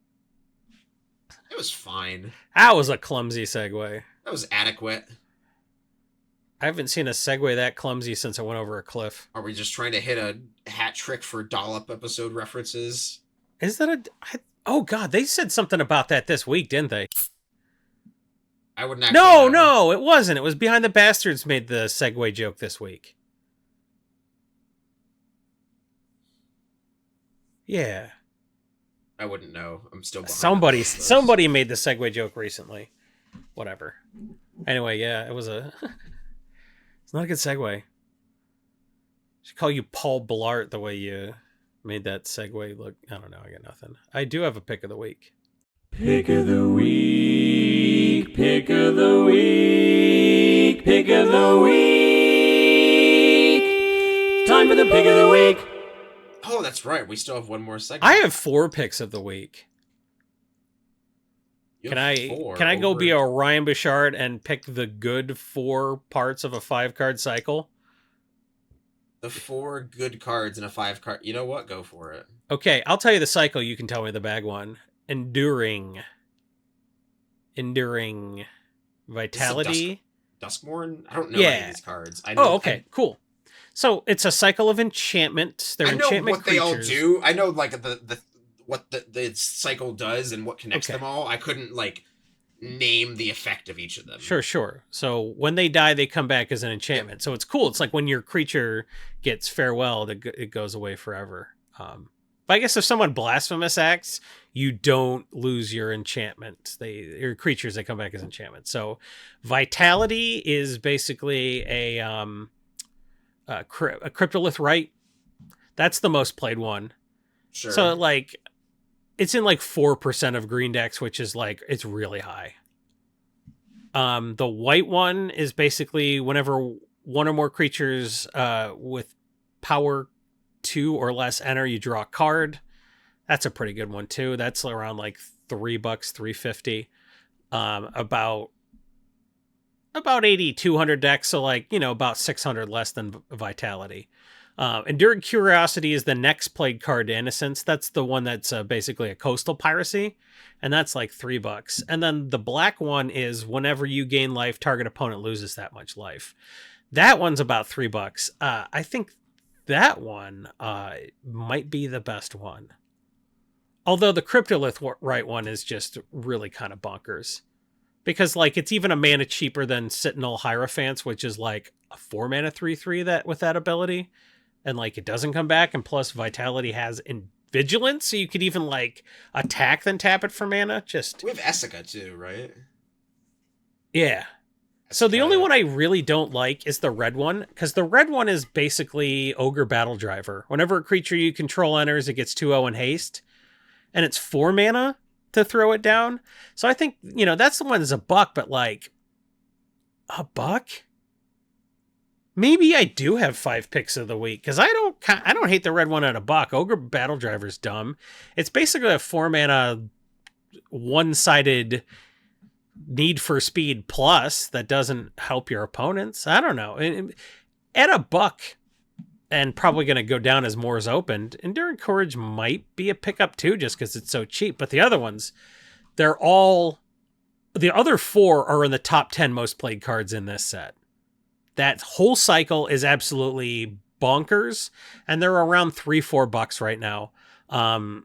It was fine.
That was a clumsy segue.
That was adequate.
I haven't seen a segue that clumsy since I went over a cliff.
Are we just trying to hit a hat trick for dollop episode references?
Is that oh god, they said something about that this week, didn't they?
I wouldn't actually
No,
know.
no, it wasn't. It was Behind the Bastards made the segue joke this week. Yeah.
I wouldn't know. I'm still behind.
Somebody made the segue joke recently. Whatever. Anyway, yeah, it was it's not a good segue. I should call you Paul Blart the way you made that segue look. I don't know, I got nothing. I do have a pick of the week.
Pick of the week, pick of the week, pick of the week. Time for the pick of the week.
Oh, that's right. We still have one more segment.
I have 4 picks of the week.
You
Can
have
I
4
go
over-
be a Ryan Bouchard and pick the good 4 parts of a 5-card cycle?
The 4 good cards in a 5-card. You know what? Go for it.
Okay, I'll tell you the cycle. You can tell me the bag one. Enduring. Vitality.
Duskmourn? I don't know any of these cards. I know,
Oh, okay, cool. So it's a cycle of enchantments. They're
I know
enchantment
what
creatures.
they all do. I know like what the cycle does and what connects
Okay.
them all. I couldn't like name the effect of each of them.
Sure. So when they die, they come back as an enchantment. So it's cool. It's like when your creature gets farewelled, it goes away forever. But I guess if someone blasphemous acts, you don't lose your enchantment. Your creatures, they come back as enchantments. So Vitality is basically a Cryptolith Rite. That's the most played one.
Sure.
So like it's in like 4% of green decks, which is like it's really high. The white one is basically whenever one or more creatures with power 2 or less enter, you draw a card. That's a pretty good one too. That's around like $3, $3.50. About 8,200 decks, so like, about 600 less than Vitality. Enduring Curiosity is the next played card to Innocence. That's the one that's basically a coastal piracy, and that's like $3. And then the black one is whenever you gain life, target opponent loses that much life. That one's about $3. I think that one might be the best one. Although the Cryptolith right one is just really kind of bonkers. Because like it's even a mana cheaper than Sentinel Hierophants, which is like a 4 mana 3/3 that with that ability. And like it doesn't come back, and plus Vitality has Vigilance, so you could even like attack then tap it for mana.
We have Essica too, right?
Yeah. So the only one I really don't like is the red one, because the red one is basically Ogre Battle Driver. Whenever a creature you control enters, it gets 2/0 in haste, and it's 4 mana to throw it down. So I think, that's the one that's $1, but like $1? Maybe I do have 5 picks of the week, because I don't hate the red one at $1. Ogre Battle Driver's dumb. It's basically a 4 mana one-sided Need for Speed plus that doesn't help your opponents. I don't know. At $1, and probably going to go down as more is opened, Enduring Courage might be a pickup too, just because it's so cheap. But the other ones, the other 4 are in the top 10 most played cards in this set. That whole cycle is absolutely bonkers, and they're around $3-4 right now. I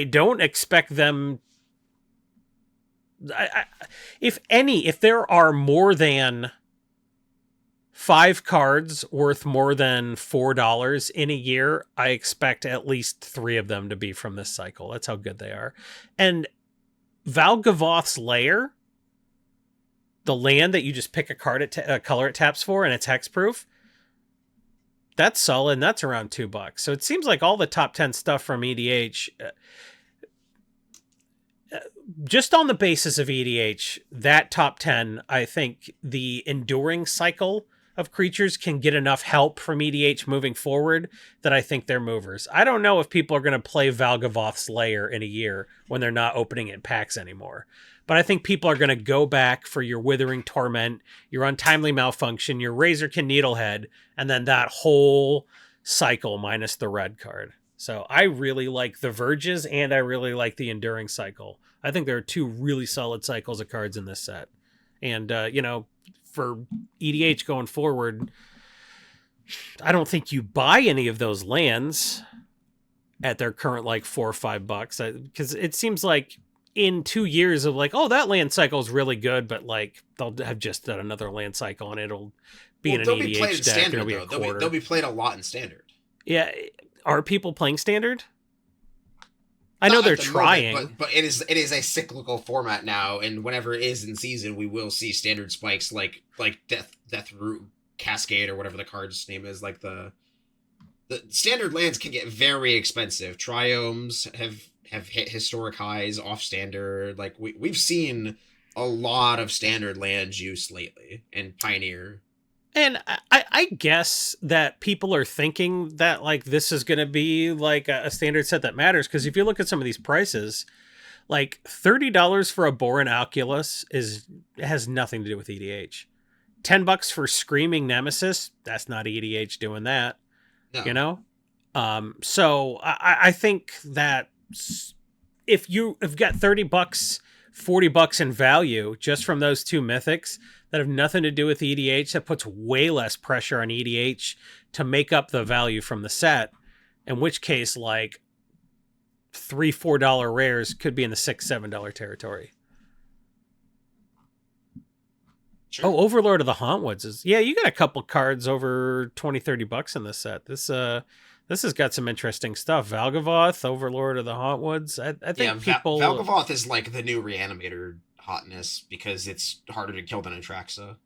don't expect them. If there are more than 5 cards worth more than $4 in a year, I expect at least 3 of them to be from this cycle. That's how good they are. And Valgavoth's Lair, the land that you just pick a card color it taps for, and it's hexproof, that's solid, and that's around $2. So it seems like all the top 10 stuff from EDH, just on the basis of EDH, that top 10, I think the enduring cycle of creatures can get enough help from EDH moving forward that I think they're movers. I don't know if people are going to play Valgavoth's Lair in a year when they're not opening it in packs anymore. But I think people are going to go back for your Withering Torment, your Untimely Malfunction, your Razorkin Needlehead, and then that whole cycle minus the red card. So I really like the Verges, and I really like the Enduring cycle. I think there are 2 really solid cycles of cards in this set. And, for EDH going forward, I don't think you buy any of those lands at their current like $4 or $5, because it seems like in 2 years of like, oh, that land cycle is really good, but like they'll have just done another land cycle and it'll be in an EDH deck.
Standard,
it'll be a quarter.
They'll be played a lot in Standard.
Yeah, are people playing Standard? I know they're trying,
moment, but it is a cyclical format now, and whenever it is in season, we will see Standard spikes like Death Root Cascade or whatever the card's name is. Like the Standard lands can get very expensive. Triomes have hit historic highs off Standard. Like we've seen a lot of Standard land use lately, and Pioneer.
And I guess that people are thinking that like this is going to be like a Standard set that matters, because if you look at some of these prices, like $30 for a Boron Oculus has nothing to do with EDH. $10 for Screaming Nemesis, that's not EDH doing that. No. So I think that if you've got $30, $40 in value just from those 2 mythics that have nothing to do with EDH, that puts way less pressure on EDH to make up the value from the set, in which case like $3-4 rares could be in the $6-7 territory. Sure. Oh, Overlord of the Hauntwoods is, yeah, you got a couple cards over $20-30 in this set. This has got some interesting stuff. Valgavoth, Overlord of the Hauntwoods. I think people...
Valgavoth is like the new Reanimator hotness because it's harder to kill than Atraxa.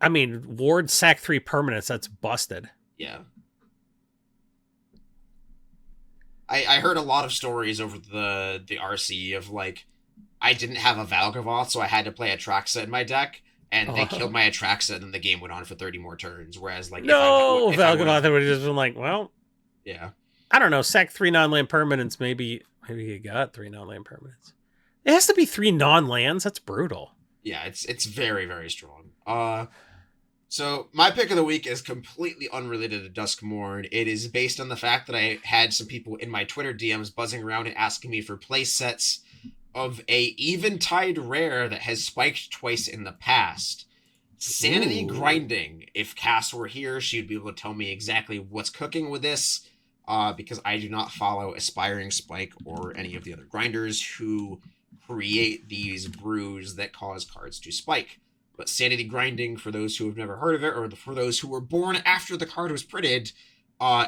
I mean, Ward sack 3 permanents, that's busted.
Yeah. I heard a lot of stories over the RC of like, I didn't have a Valgavoth, so I had to play Atraxa in my deck, and they killed my Atraxa, and then the game went on for 30 more turns. Whereas, like,
Valgavoth would have just been like, well,
yeah.
I don't know, sack 3 non-land permanents, maybe he got 3 non-land permanents. It has to be 3 non-lands. That's brutal.
Yeah, it's very, very strong. So my pick of the week is completely unrelated to Duskmourn. It is based on the fact that I had some people in my Twitter DMs buzzing around and asking me for play sets of a Eventide rare that has spiked twice in the past. Sanity Grinding. If Cass were here, she would be able to tell me exactly what's cooking with this, because I do not follow Aspiring Spike or any of the other grinders who create these brews that cause cards to spike. But Sanity Grinding, for those who have never heard of it, or for those who were born after the card was printed,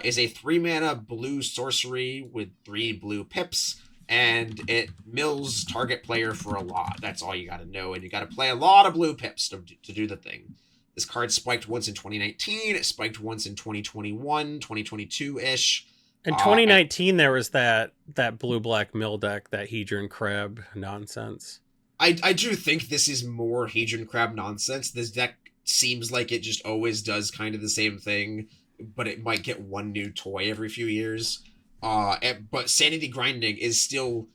is a 3-mana blue sorcery with 3 blue pips, and it mills target player for a lot. That's all you got to know, and you got to play a lot of blue pips to do the thing. This card spiked once in 2019, it spiked once in 2021, 2022-ish.
In 2019, there was that blue-black mill deck, that Hedron Crab nonsense.
I do think this is more Hedron Crab nonsense. This deck seems like it just always does kind of the same thing, but it might get one new toy every few years. But Sanity Grinding is still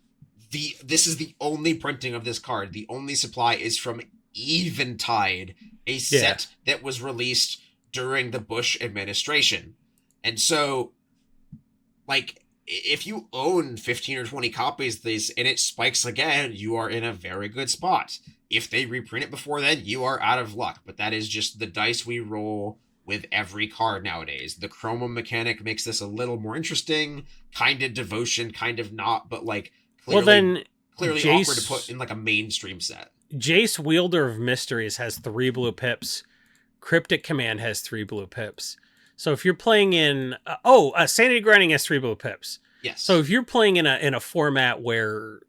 this is the only printing of this card. The only supply is from Eventide, a set that was released during the Bush administration. And so, like, if you own 15 or 20 copies of these and it spikes again, you are in a very good spot. If they reprint it before then, you are out of luck. But that is just the dice we roll with every card nowadays. The chroma mechanic makes this a little more interesting, kind of devotion, kind of not, but like clearly
Jace,
awkward to put in like a mainstream set.
Jace, Wielder of Mysteries, has 3 blue pips. Cryptic Command has 3 blue pips. So if you're playing in Sanity Grinding has 3 blue pips.
Yes.
So if you're playing in a format where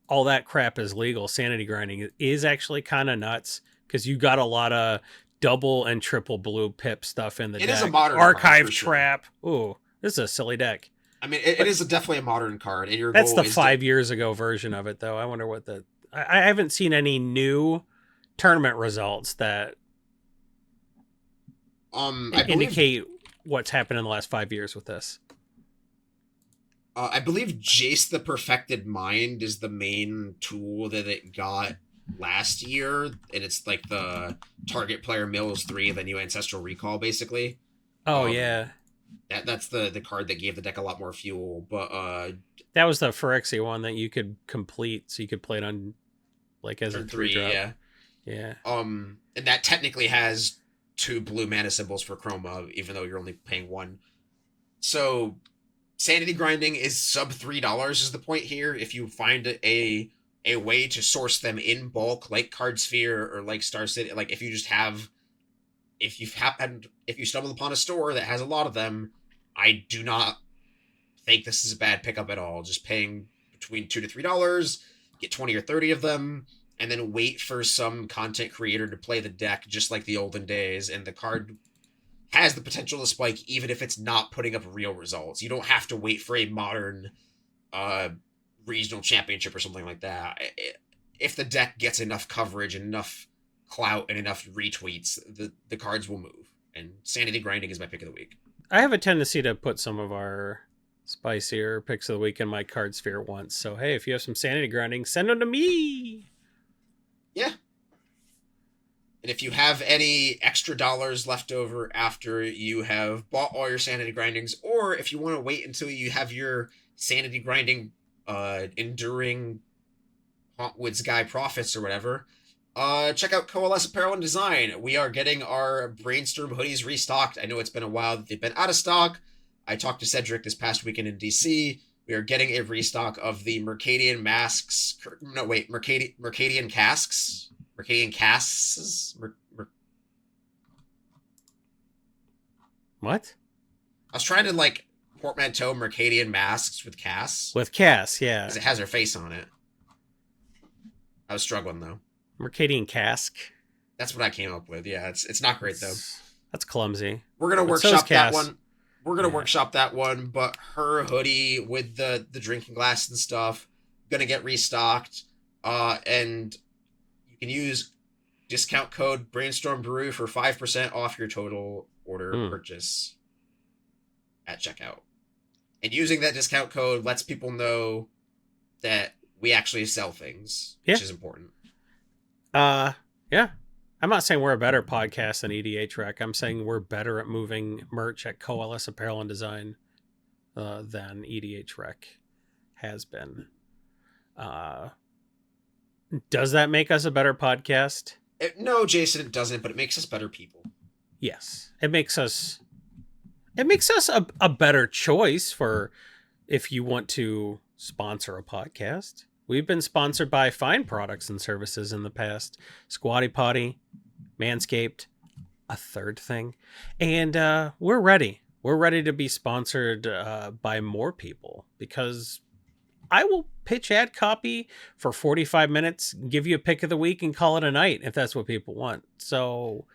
all that crap is legal, Sanity Grinding is actually kind of nuts, because you got a lot of double and triple blue pip stuff in the deck.
It is a modern
Archive
card,
Trap. Ooh, this is a silly deck.
I mean, it is definitely a modern card, and your
That's
goal
the
is
5 years ago version of it, though. I wonder what I haven't seen any new tournament results that indicate what's happened in the last 5 years with this.
I believe Jace the Perfected Mind is the main tool that it got last year, and it's like the target player mills 3 of the new Ancestral Recall, basically.
Oh, yeah.
That's the card that gave the deck a lot more fuel, but
that was the Phyrexia one that you could complete, so you could play it on, like, as a 3-drop. Yeah. And
that technically has 2 blue mana symbols for chroma, even though you're only paying 1. So Sanity Grinding is sub $3 is the point here. If you find a way to source them in bulk, like Cardsphere or like Star City, like if you stumble upon a store that has a lot of them, I do not think this is a bad pickup at all. Just paying between $2 to $3, get 20 or 30 of them, and then wait for some content creator to play the deck just like the olden days, and the card has the potential to spike even if it's not putting up real results. You don't have to wait for a modern regional championship or something like that. If the deck gets enough coverage and enough clout and enough retweets, the cards will move. And Sanity Grinding is my pick of the week.
I have a tendency to put some of our spicier picks of the week in my Cardsphere once. So, hey, if you have some Sanity Grinding, send them to me.
Yeah. And if you have any extra dollars left over after you have bought all your Sanity Grindings, or if you want to wait until you have your Sanity Grinding enduring Hauntwoods Guy profits or whatever, check out Coalesce Apparel and Design. We are getting our Brainstorm hoodies restocked. I know it's been a while that they've been out of stock. I talked to Cedric this past weekend in DC. We are getting a restock of the Mercadian masks. No, wait, Mercadian casks. Mercadian casks?
What?
I was trying to, like, portmanteau Mercadian masks with Cass.
With Cass, yeah.
Because it has her face on it. I was struggling, though.
Mercadian cask.
That's what I came up with. Yeah, it's not great, though.
That's clumsy.
We're going to workshop that one. We're going to workshop that one, but her hoodie with the drinking glass and stuff, going to get restocked. And you can use discount code Brainstorm Brewery for 5% off your total order purchase at checkout. And using that discount code lets people know that we actually sell things, which is important.
Yeah. I'm not saying we're a better podcast than EDH Rec. I'm saying we're better at moving merch at Coalesce Apparel and Design than EDH Rec has been. Does that make us a better podcast?
No, Jason, it doesn't, but it makes us better people.
Yes. It makes us a better choice for if you want to sponsor a podcast. We've been sponsored by fine products and services in the past. Squatty Potty, Manscaped, a third thing. And we're ready. We're ready to be sponsored by more people, because I will pitch ad copy for 45 minutes, give you a pick of the week, and call it a night if that's what people want. So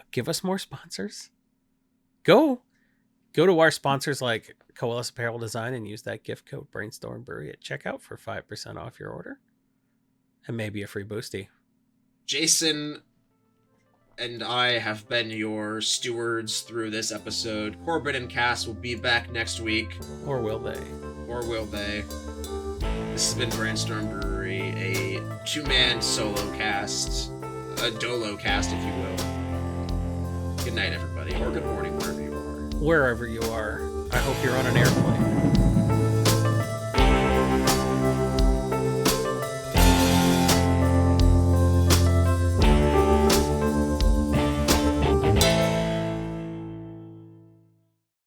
give us more sponsors. Go to our sponsors like Coalesce Apparel Design and use that gift code Brainstorm Brewery at checkout for 5% off your order. And maybe a free boosty.
Jason and I have been your stewards through this episode. Corbin and Cass will be back next week.
Or will they?
Or will they? This has been Brainstorm Brewery, a two-man solo cast. A dolo cast, if you will. Good night, everybody. Or good morning, wherever you are.
Wherever you are. I hope you're on an airplane.